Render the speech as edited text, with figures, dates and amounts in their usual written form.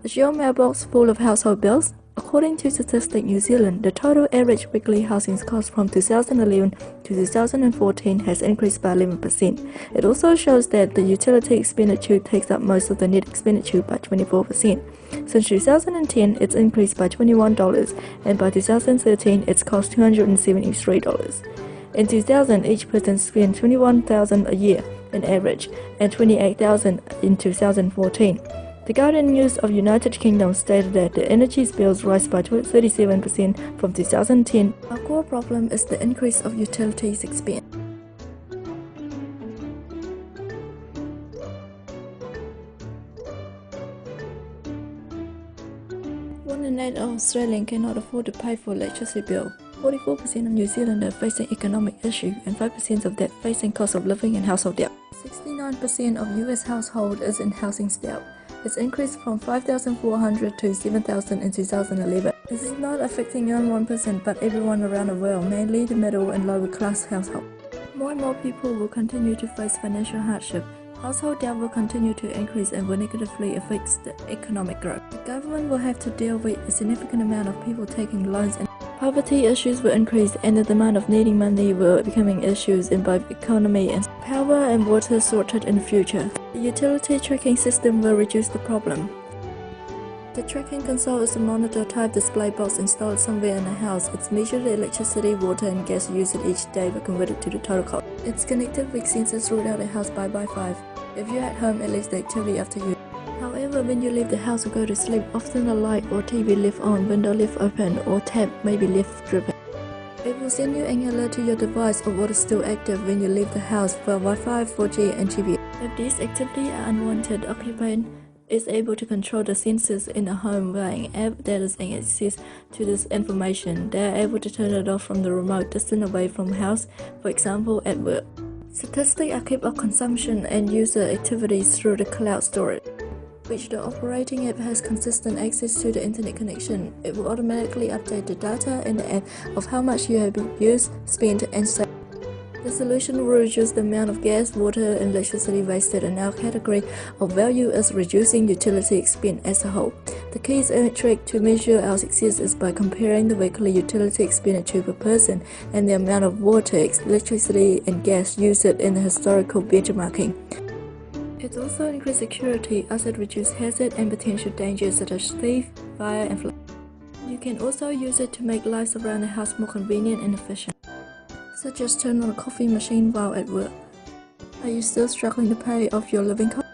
Is your mailbox full of household bills? According to Statistics New Zealand, the total average weekly housing cost from 2011 to 2014 has increased by 11%. It also shows that the utility expenditure takes up most of the net expenditure by 24%. Since 2010, it's increased by $21, and by 2013, it's cost $273. In 2000, each person spent $21,000 a year on average, and $28,000 in 2014. The Guardian News of United Kingdom stated that the energy bills rise by 37% from 2010. Our core problem is the increase of utilities expense. 1 in 8 Australians cannot afford to pay for electricity bill. 44% of New Zealanders facing economic issues, and 5% of that facing cost of living and household debt. 69% of US households is in housing debt. It's increased from 5,400 to 7,000 in 2011. This is not affecting only 1%, but everyone around the world, mainly the middle and lower class households. More and more people will continue to face financial hardship. Household debt will continue to increase and will negatively affect the economic growth. The government will have to deal with a significant amount of people taking loans, and poverty issues will increase, and the demand of needing money will becoming issues in both economy and power and water shortage in the future. The utility tracking system will reduce the problem. The tracking console is a monitor-type display box installed somewhere in the house. It measures the electricity, water, and gas used each day but converted to the total cost. It's connected with sensors throughout the house by Wi-Fi. If you're at home, it leaves the activity after you. However, when you leave the house or go to sleep, often a light or TV left on, window left open, or tap may be left dripping. It will send you an alert to your device of what is still active when you leave the house for Wi-Fi, 4G, and GPS. If these activities are unwanted, occupant is able to control the sensors in the home via an app that is access to this information. They are able to turn it off from the remote distant away from the house, for example, at work. Statistics are kept of consumption and user activities through the cloud storage, which the operating app has consistent access to the internet connection. It will automatically update the data in the app of how much you have used, spent, and saved. The solution will reduce the amount of gas, water, and electricity wasted, and our category of value is reducing utility expense as a whole. The key metric to measure our success is by comparing the weekly utility expenditure per person and the amount of water, electricity, and gas used in the historical benchmarking. It also increases security as it reduces hazard and potential dangers such as thief, fire, and flood. You can also use it to make life around the house more convenient and efficient, such as turn on a coffee machine while at work. Are you still struggling to pay off your living costs?